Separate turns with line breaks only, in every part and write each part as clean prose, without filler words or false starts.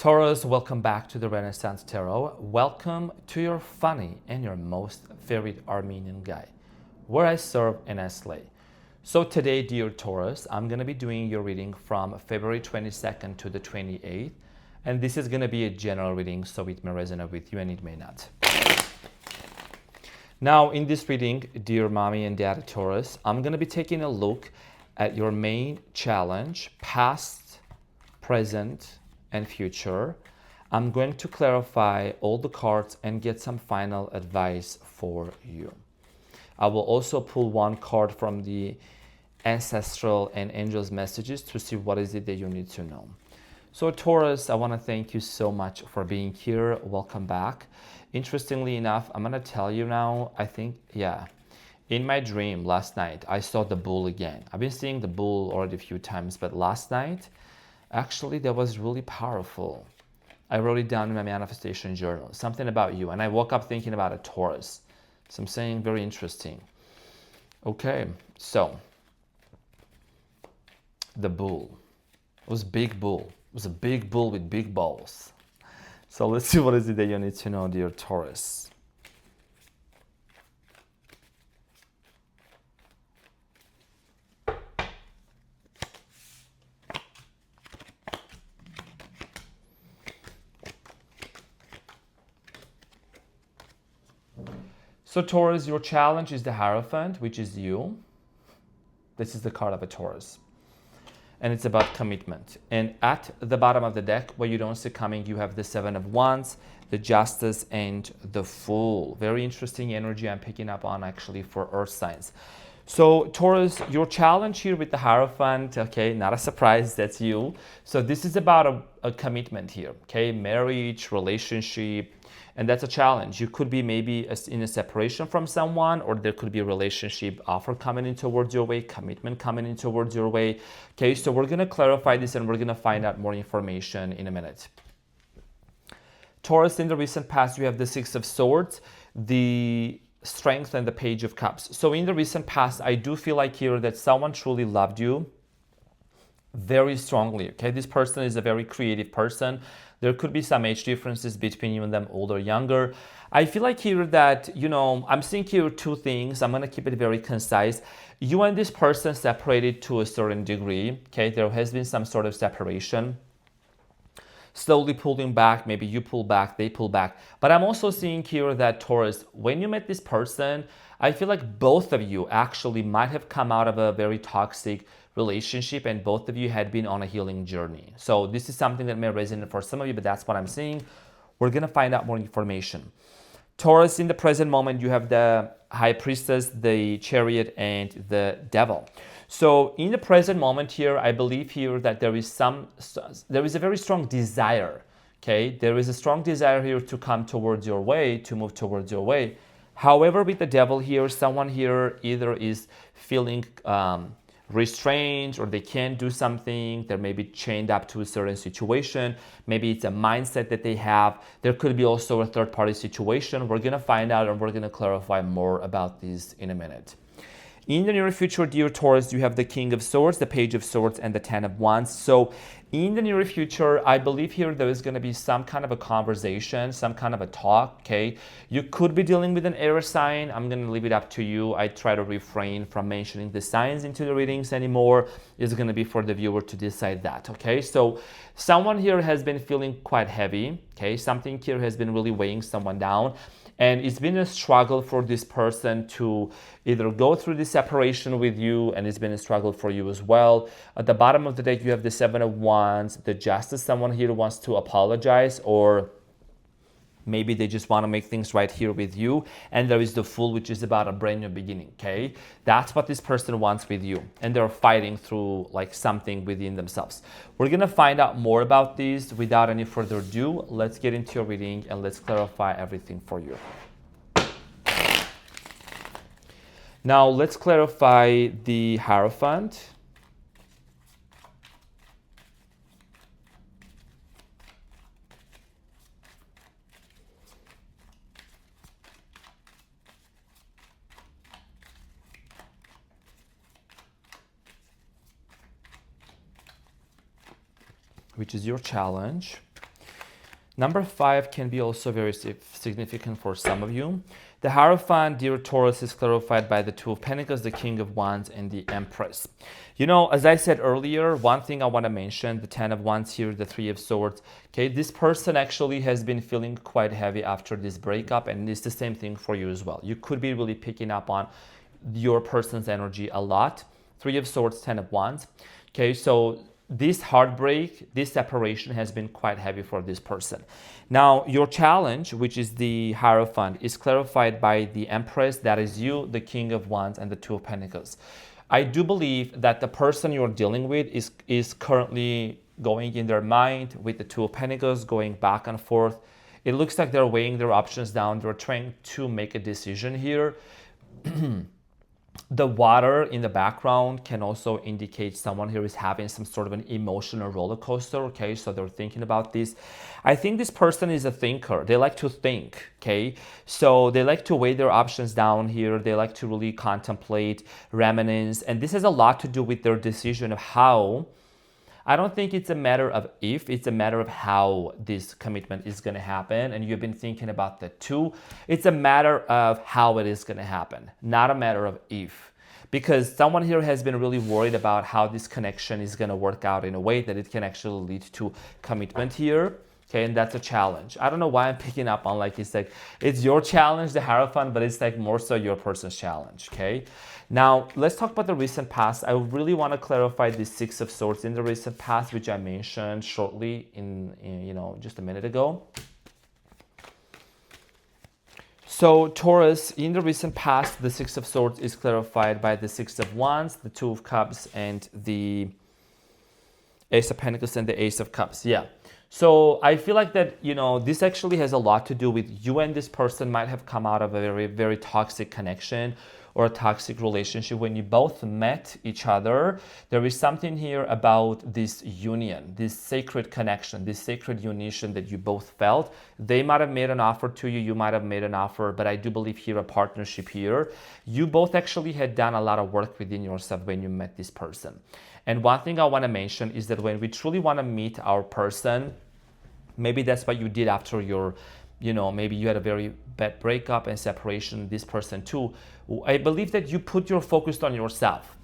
Taurus, welcome back to the Renaissance Tarot. Welcome to your funny and your most favorite Armenian guy, where I serve and I slay. So today, dear Taurus, I'm going to be doing your reading from February 22nd to the 28th. And this is going to be a general reading, so it may resonate with you and it may not. Now, in this reading, dear mommy and dad Taurus, I'm going to be taking a look at your main challenge, past, present, and future. I'm going to clarify all the cards and get some final advice for you. I will also pull one card from the ancestral and angels messages to see what is it that you need to know. So Taurus, I want to thank you so much for being here. Welcome back. Interestingly enough, I'm going to tell you now, in my dream last night, I saw the bull again. I've been seeing the bull already a few times, but last night, actually, that was really powerful. I wrote it down in my manifestation journal, something about you. And I woke up thinking about a Taurus. So I'm saying very interesting. Okay, so the bull. It was a big bull. It was a big bull with big balls. So let's see what is it that you need to know, dear Taurus. So Taurus, your challenge is the Hierophant, which is you. This is the card of a Taurus. And it's about commitment. And at the bottom of the deck, where you don't see coming, you have the Seven of Wands, the Justice, and the Fool. Very interesting energy I'm picking up on actually for Earth signs. So Taurus, your challenge here with the Hierophant, okay, not a surprise, that's you. So this is about a commitment here, okay, marriage, relationship, and that's a challenge. You could be maybe in a separation from someone, or there could be a relationship offer coming in towards your way, commitment coming in towards your way. Okay, so we're gonna clarify this and we're gonna find out more information in a minute. Taurus, in the recent past, you have the Six of Swords, the Strength, and the Page of Cups. So in the recent past, I do feel like here that someone truly loved you very strongly. Okay, this person is a very creative person. There could be some age differences between you and them, older, younger. I feel like here that, I'm seeing here two things. I'm going to keep it very concise. You and this person separated to a certain degree. Okay, there has been some sort of separation. Slowly pulling back, maybe you pull back, they pull back. But I'm also seeing here that Taurus, when you met this person, I feel like both of you actually might have come out of a very toxic relationship and both of you had been on a healing journey. So this is something that may resonate for some of you, but that's what I'm seeing. We're going to find out more information. Taurus, in the present moment, you have the High Priestess, the Chariot, and the Devil. So in the present moment here, I believe here that there is a very strong desire. Okay, there is a strong desire here to come towards your way, to move towards your way. However, with the Devil here, someone here either is feeling restrained, or they can't do something. They're maybe chained up to a certain situation. Maybe it's a mindset that they have. There could be also a third-party situation. We're going to find out and we're going to clarify more about this in a minute. In the near future, dear Taurus, you have the King of Swords, the Page of Swords, and the Ten of Wands. So in the near future, I believe here there is going to be some kind of a conversation, some kind of a talk, okay? You could be dealing with an air sign. I'm going to leave it up to you. I try to refrain from mentioning the signs into the readings anymore. It's going to be for the viewer to decide that, okay? So someone here has been feeling quite heavy, okay? Something here has been really weighing someone down. And it's been a struggle for this person to either go through the separation with you, and it's been a struggle for you as well. At the bottom of the deck, you have the Seven of Wands, the Justice. Someone here wants to apologize, or maybe they just want to make things right here with you. And there is the Fool, which is about a brand new beginning, okay? That's what this person wants with you. And they're fighting through like something within themselves. We're going to find out more about these. Without any further ado, let's get into your reading and let's clarify everything for you. Now, let's clarify the Hierophant. which is your challenge. Number 5 can be also very significant for some of you. The Hierophant, dear Taurus, is clarified by the Two of Pentacles, the King of Wands, and the Empress. You know, as I said earlier, one thing I want to mention, the Ten of Wands here, the Three of Swords. Okay, this person actually has been feeling quite heavy after this breakup, and it's the same thing for you as well. You could be really picking up on your person's energy a lot. Three of Swords, Ten of Wands. Okay, so this heartbreak, this separation has been quite heavy for this person. Now, your challenge, which is the Hierophant, is clarified by the Empress, that is you, the King of Wands, and the Two of Pentacles. I do believe that the person you're dealing with is currently going in their mind with the Two of Pentacles, going back and forth. It looks like they're weighing their options down. They're trying to make a decision here. The water in the background can also indicate someone here is having some sort of an emotional roller coaster, okay? So they're thinking about this. I think this person is a thinker. They like to think, okay? So they like to weigh their options down here. They like to really contemplate, reminisce, and this has a lot to do with their decision of how. I don't think it's a matter of if, it's a matter of how this commitment is going to happen. And you've been thinking about the two. It's a matter of how it is going to happen, not a matter of if. Because someone here has been really worried about how this connection is going to work out in a way that it can actually lead to commitment here. Okay, and that's a challenge. I don't know why I'm picking up on like it's your challenge, the Hierophant, but it's like more so your person's challenge, okay? Now, let's talk about the recent past. I really want to clarify the Six of Swords in the recent past, which I mentioned shortly in just a minute ago. So Taurus, in the recent past, the Six of Swords is clarified by the Six of Wands, the Two of Cups, and the Ace of Pentacles and the Ace of Cups. Yeah. So I feel like that, this actually has a lot to do with you and this person might have come out of a very, very toxic connection or a toxic relationship. When you both met each other, there is something here about this union, this sacred connection, this sacred unition that you both felt. They might have made an offer to you, you might have made an offer, but I do believe here a partnership here. You both actually had done a lot of work within yourself when you met this person. And one thing I want to mention is that when we truly want to meet our person, maybe that's what you did after your, maybe you had a very bad breakup and separation, this person too. I believe that you put your focus on yourself.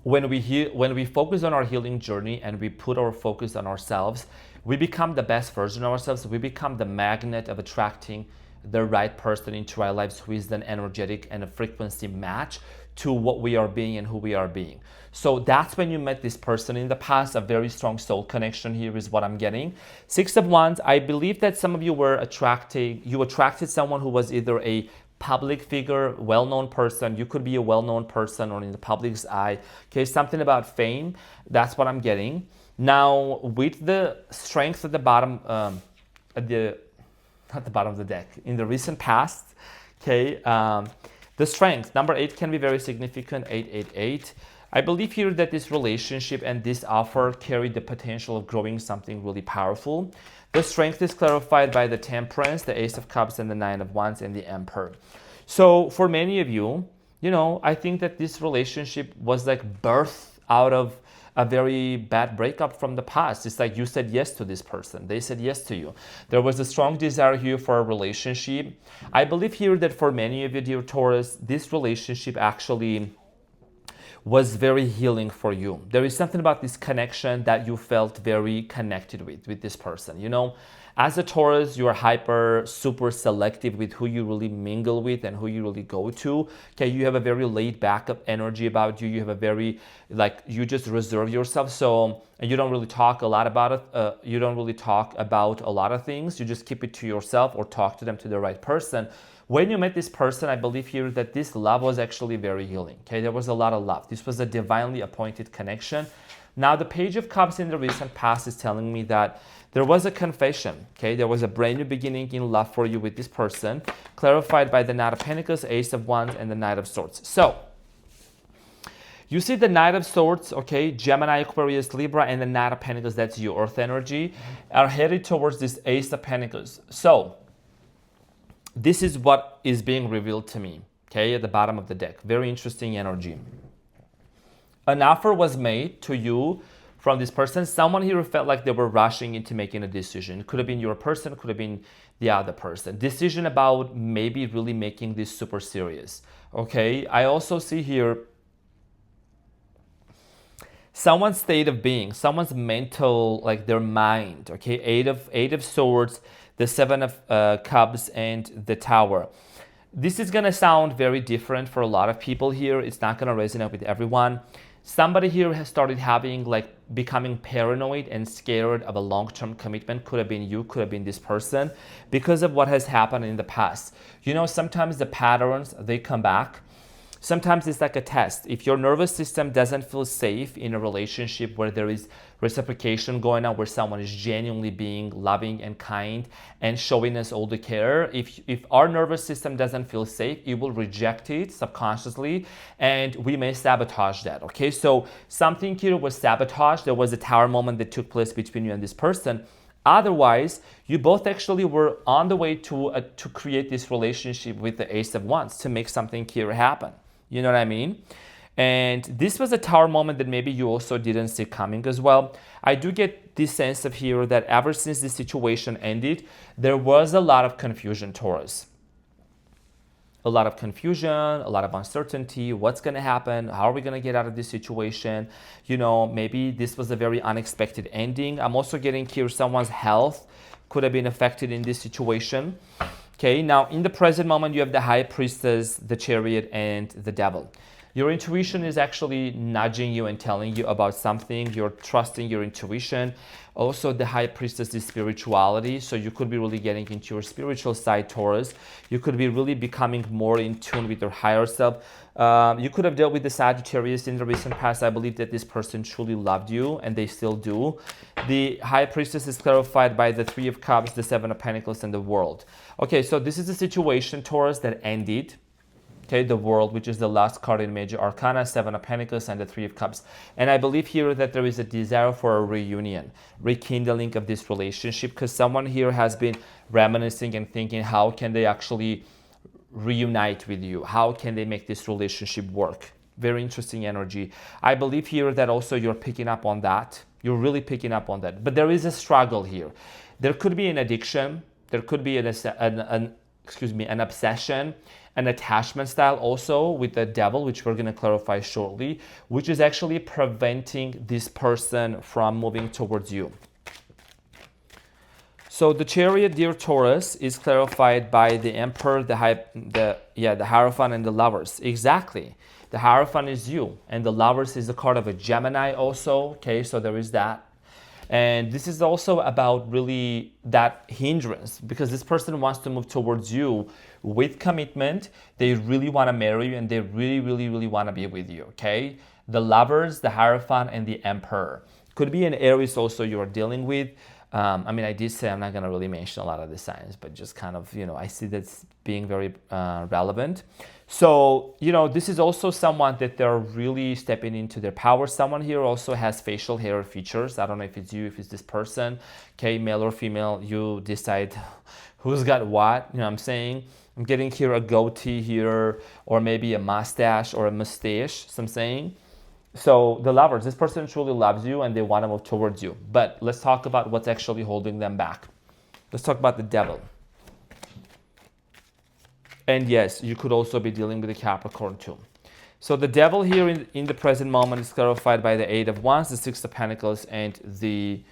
When we focus on our healing journey and we put our focus on ourselves, we become the best version of ourselves. We become the magnet of attracting the right person into our lives who is an energetic and a frequency match to what we are being and who we are being. So that's when you met this person in the past, a very strong soul connection here is what I'm getting. Six of Wands, I believe that some of you attracted someone who was either a public figure, well-known person. You could be a well-known person or in the public's eye. Okay, something about fame. That's what I'm getting. Now, with the strength at the bottom, not the bottom of the deck, in the recent past, okay, the strength, number 8 can be very significant, 888. I believe here that this relationship and this offer carry the potential of growing something really powerful. The strength is clarified by the Temperance, the Ace of Cups, and the Nine of Wands, and the Emperor. So for many of you, I think that this relationship was like birthed out of a very bad breakup from the past. It's like you said yes to this person. They said yes to you. There was a strong desire here for a relationship. I believe here that for many of you, dear Taurus, this relationship actually was very healing for you. There is something about this connection that you felt very connected with this person. As a Taurus, you're super selective with who you really mingle with and who you really go to. Okay, you have a very laid back energy about you. You have a very, you just reserve yourself. So, and you don't really talk a lot about it. You don't really talk about a lot of things. You just keep it to yourself or talk to them, to the right person. When you met this person, I believe here that this love was actually very healing. Okay, there was a lot of love. This was a divinely appointed connection. Now, the Page of Cups in the recent past is telling me that there was a confession, okay? There was a brand new beginning in love for you with this person, clarified by the Knight of Pentacles, Ace of Wands, and the Knight of Swords. So, you see the Knight of Swords, okay? Gemini, Aquarius, Libra, and the Knight of Pentacles, that's your Earth energy, are headed towards this Ace of Pentacles. So, this is what is being revealed to me, okay? At the bottom of the deck. Very interesting energy. An offer was made to you from this person. Someone here felt like they were rushing into making a decision. It could have been your person, could have been the other person. Decision about maybe really making this super serious. Okay, I also see here someone's state of being, someone's mental, like their mind. Okay, eight of swords, the seven of cups, and the tower. This is gonna sound very different for a lot of people here. It's not gonna resonate with everyone. Somebody here has started having, like, becoming paranoid and scared of a long-term commitment. Could have been you, could have been this person, because of what has happened in the past. You know, sometimes the patterns, they come back. Sometimes it's like a test. If your nervous system doesn't feel safe in a relationship where there is reciprocation going on, where someone is genuinely being loving and kind and showing us all the care, if our nervous system doesn't feel safe, it will reject it subconsciously, and we may sabotage that. Okay, so something here was sabotaged. There was a tower moment that took place between you and this person. Otherwise, you both actually were on the way to create this relationship with the Ace of Wands, to make something here happen. You know what I mean? And this was a tower moment that maybe you also didn't see coming as well. I do get this sense of here that ever since this situation ended, there was a lot of confusion, Taurus. A lot of confusion, a lot of uncertainty. What's going to happen? How are we going to get out of this situation? You know, maybe this was a very unexpected ending. I'm also getting here someone's health could have been affected in this situation. Okay, now in the present moment, you have the High Priestess, the Chariot, and the Devil. Your intuition is actually nudging you and telling you about something. You're trusting your intuition. Also, the High Priestess is spirituality. So you could be really getting into your spiritual side, Taurus. You could be really becoming more in tune with your higher self. You could have dealt with the Sagittarius in the recent past. I believe that this person truly loved you, and they still do. The High Priestess is clarified by the Three of Cups, the Seven of Pentacles, and the World. Okay, so this is a situation, Taurus, that ended. Okay, the World, which is the last card in Major Arcana, Seven of Pentacles, and the Three of Cups. And I believe here that there is a desire for a reunion, rekindling of this relationship, because someone here has been reminiscing and thinking, how can they actually reunite with you? How can they make this relationship work? Very interesting energy. I believe here that also you're picking up on that. You're really picking up on that. But there is a struggle here. There could be an addiction. There could be an obsession, an attachment style also with the Devil, which we're going to clarify shortly, which is actually preventing this person from moving towards you. So the Chariot, dear Taurus, is clarified by the Emperor, the Hierophant, and the Lovers. Exactly. The Hierophant is you, and the Lovers is the card of a Gemini also. Okay, so there is that. And this is also about really that hindrance, because this person wants to move towards you with commitment. They really want to marry you, and they really, really, really want to be with you, okay? The Lovers, the Hierophant, and the Emperor. Could be an Aries also you are dealing with. I mean, I did say I'm not going to really mention a lot of the signs, but just kind of, you know, I see that's being very relevant. So, you know, this is also someone that they're really stepping into their power. Someone here also has facial hair features. I don't know if it's you, if it's this person, okay, male or female, you decide who's got what, you know what I'm saying? I'm getting here a goatee here, or maybe a mustache or a mustache, so I'm saying. So the Lovers, this person truly loves you and they want to move towards you. But let's talk about what's actually holding them back. Let's talk about the Devil. And yes, you could also be dealing with the Capricorn too. So the Devil here in the present moment is clarified by the Eight of Wands, the Six of Pentacles, and the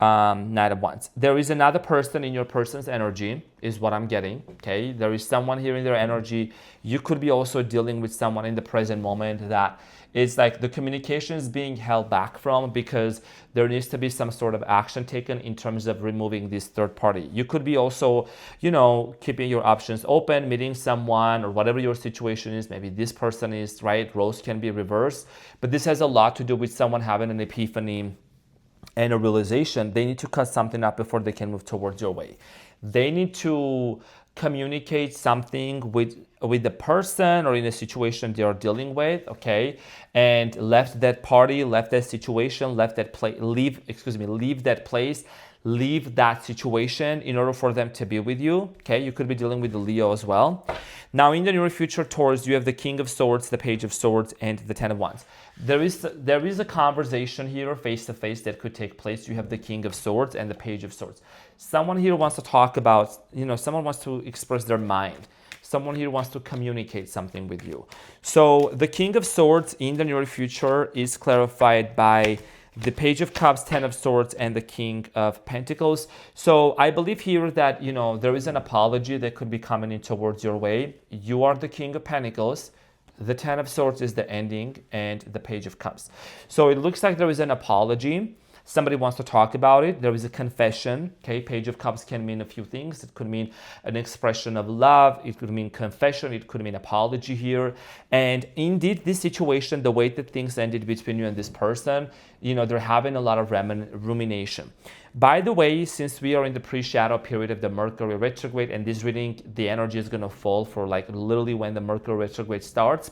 Knight of Wands. There is another person in your person's energy, is what I'm getting, okay? There is someone here in their energy. You could be also dealing with someone in the present moment that it's like the communication is being held back from, because there needs to be some sort of action taken in terms of removing this third party. You could be also, you know, keeping your options open, meeting someone, or whatever your situation is. Maybe this person is, right? Roles can be reversed, but this has a lot to do with someone having an epiphany and a realization. They need to cut something up before they can move towards your way. They need to communicate something with the person or in a situation they are dealing with, okay, and left that party, left that situation, left that place, leave that place, leave that situation in order for them to be with you, okay? You could be dealing with the Leo as well. Now, in the near future, Taurus, you have the King of Swords, the Page of Swords, and the Ten of Wands. There is a conversation here face to face that could take place. You have the King of Swords and the Page of Swords. Someone here wants to talk about, someone wants to express their mind. Someone here wants to communicate something with you. So the King of Swords in the near future is clarified by the Page of Cups, Ten of Swords, and the King of Pentacles. So I believe here that, there is an apology that could be coming in towards your way. You are the King of Pentacles. The Ten of Swords is the ending, and the Page of Cups. So it looks like there is an apology. Somebody wants to talk about it. There is a confession. Okay, Page of Cups can mean a few things. It could mean an expression of love. It could mean confession. It could mean apology here. And indeed, this situation, the way that things ended between you and this person, they're having a lot of rumination. By the way, since we are in the pre-shadow period of the Mercury retrograde, and this reading, the energy is going to fall for like literally when the Mercury retrograde starts,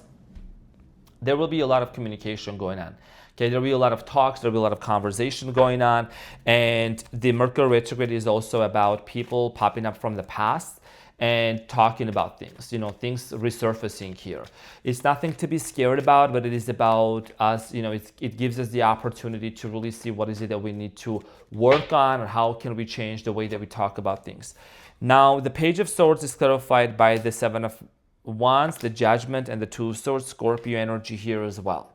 there will be a lot of communication going on. Okay, there will be a lot of talks, there will be a lot of conversation going on. And the Mercury retrograde is also about people popping up from the past and talking about things, things resurfacing here. It's nothing to be scared about, but it is about us, it gives us the opportunity to really see what is it that we need to work on, or how can we change the way that we talk about things. Now, the Page of Swords is clarified by the Seven of Wands, the Judgment, and the Two of Swords, Scorpio energy here as well.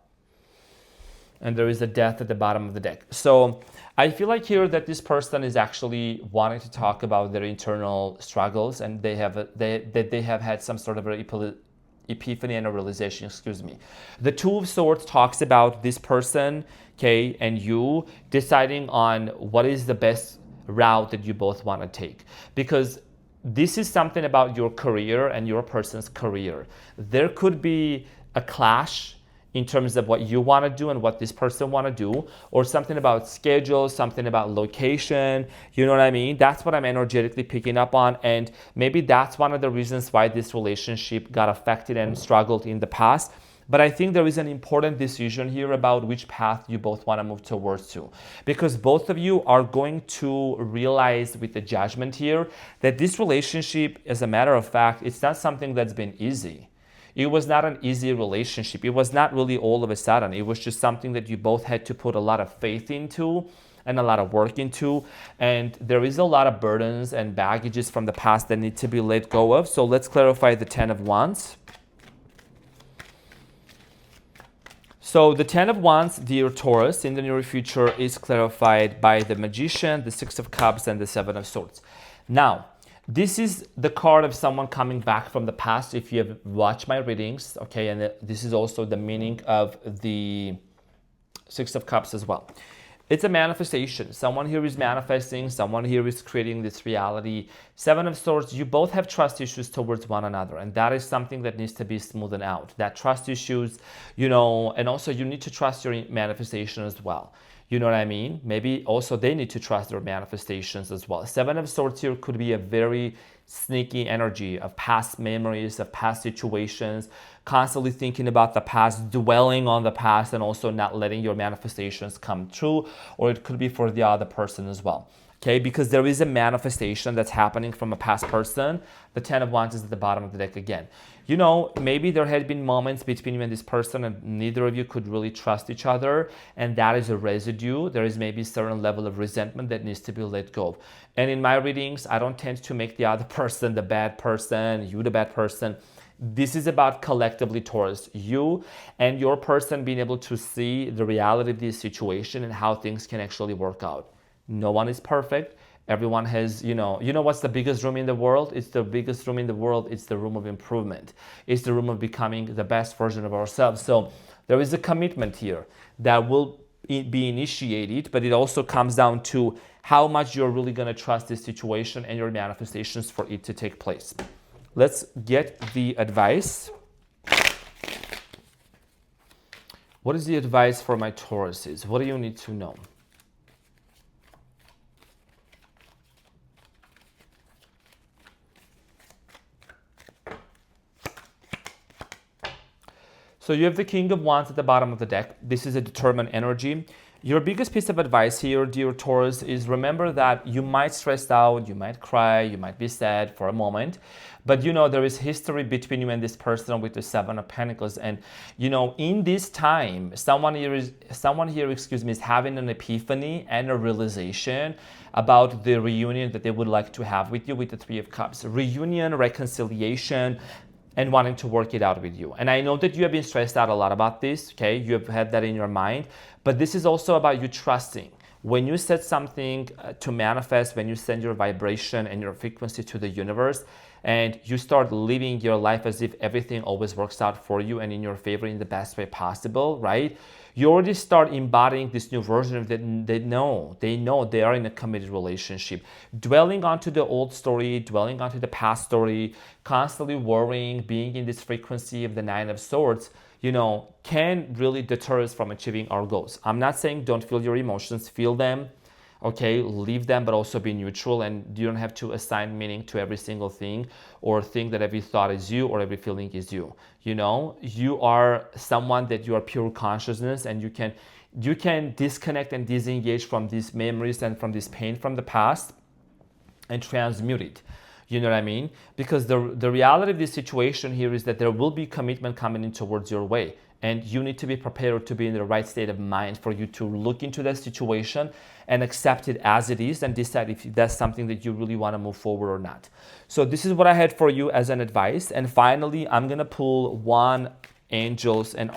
And there is a Death at the bottom of the deck. So I feel like here that this person is actually wanting to talk about their internal struggles, and they have had some sort of epiphany and a realization, The Two of Swords talks about this person, okay, and you deciding on what is the best route that you both want to take. Because this is something about your career and your person's career. There could be a clash in terms of what you want to do and what this person want to do, or something about schedule, something about location, you know what I mean? That's what I'm energetically picking up on, and maybe that's one of the reasons why this relationship got affected and struggled in the past. But I think there is an important decision here about which path you both want to move towards to, because both of you are going to realize with the Judgment here that this relationship, as a matter of fact, it's not something that's been easy. It was not an easy relationship. It was not really all of a sudden. It was just something that you both had to put a lot of faith into and a lot of work into. And there is a lot of burdens and baggages from the past that need to be let go of. So let's clarify the Ten of Wands. So the Ten of Wands, dear Taurus, in the near future is clarified by the Magician, the Six of Cups, and the Seven of Swords. Now, this is the card of someone coming back from the past, if you have watched my readings, okay? And this is also the meaning of the Six of Cups as well. It's a manifestation. Someone here is manifesting. Someone here is creating this reality. Seven of Swords, you both have trust issues towards one another. And that is something that needs to be smoothed out. That trust issues, and also you need to trust your manifestation as well. You know what I mean? Maybe also they need to trust their manifestations as well. Seven of Swords here could be a very sneaky energy of past memories, of past situations, constantly thinking about the past, dwelling on the past, and also not letting your manifestations come true. Or it could be for the other person as well. Okay, because there is a manifestation that's happening from a past person. The Ten of Wands is at the bottom of the deck again. Maybe there had been moments between you and this person and neither of you could really trust each other, and that is a residue. There is maybe a certain level of resentment that needs to be let go of. And in my readings, I don't tend to make the other person the bad person, you the bad person. This is about collectively, Taurus, you and your person being able to see the reality of this situation and how things can actually work out. No one is perfect. Everyone has, what's the biggest room in the world? It's the biggest room in the world. It's the room of improvement. It's the room of becoming the best version of ourselves. So there is a commitment here that will be initiated, but it also comes down to how much you're really going to trust this situation and your manifestations for it to take place. Let's get the advice. What is the advice for my Tauruses? What do you need to know? So you have the King of Wands at the bottom of the deck. This is a determined energy. Your biggest piece of advice here, dear Taurus, is remember that you might stress out, you might cry, you might be sad for a moment, but you know there is history between you and this person with the Seven of Pentacles, and you know in this time, someone here, is having an epiphany and a realization about the reunion that they would like to have with you with the Three of Cups. Reunion, reconciliation, and wanting to work it out with you. And I know that you have been stressed out a lot about this, okay? You have had that in your mind, but this is also about you trusting. When you set something to manifest, when you send your vibration and your frequency to the universe, and you start living your life as if everything always works out for you and in your favor in the best way possible, right? You already start embodying this new version of that. They know they are in a committed relationship. Dwelling onto the old story, dwelling onto the past story, constantly worrying, being in this frequency of the Nine of Swords, you know, can really deter us from achieving our goals. I'm not saying don't feel your emotions, feel them, okay, leave them, but also be neutral, and you don't have to assign meaning to every single thing or think that every thought is you or every feeling is you. You know, you are someone that you are pure consciousness, and you can disconnect and disengage from these memories and from this pain from the past and transmute it. You know what I mean? Because the reality of this situation here is that there will be commitment coming in towards your way. And you need to be prepared to be in the right state of mind for you to look into that situation and accept it as it is and decide if that's something that you really want to move forward or not. So this is what I had for you as an advice. And finally, I'm going to pull one angels and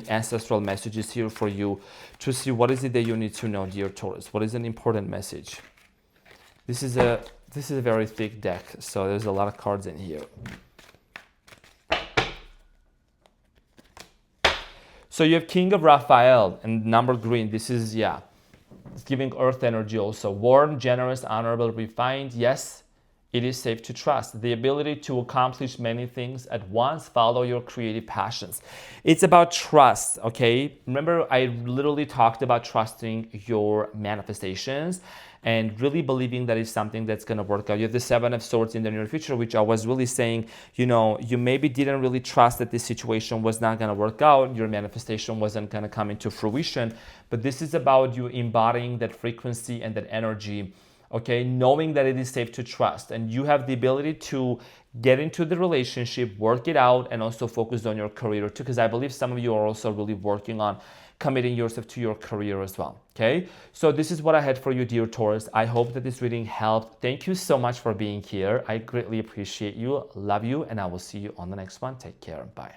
ancestral messages here for you to see what is it that you need to know, dear Taurus. What is an important message? This is a very thick deck, so there's a lot of cards in here. So you have King of Raphael and number green. This is, it's giving earth energy also. Warm, generous, honorable, refined. Yes, it is safe to trust. The ability to accomplish many things at once. Follow your creative passions. It's about trust, okay? Remember, I literally talked about trusting your manifestations and really believing that it's something that's going to work out. You have the Seven of Swords in the near future, which I was really saying, you know, you maybe didn't really trust that this situation was not going to work out. Your manifestation wasn't going to come into fruition. But this is about you embodying that frequency and that energy, okay, knowing that it is safe to trust. And you have the ability to get into the relationship, work it out, and also focus on your career too, because I believe some of you are also really working on committing yourself to your career as well, okay? So this is what I had for you, dear Taurus. I hope that this reading helped. Thank you so much for being here. I greatly appreciate you, love you, and I will see you on the next one. Take care. Bye.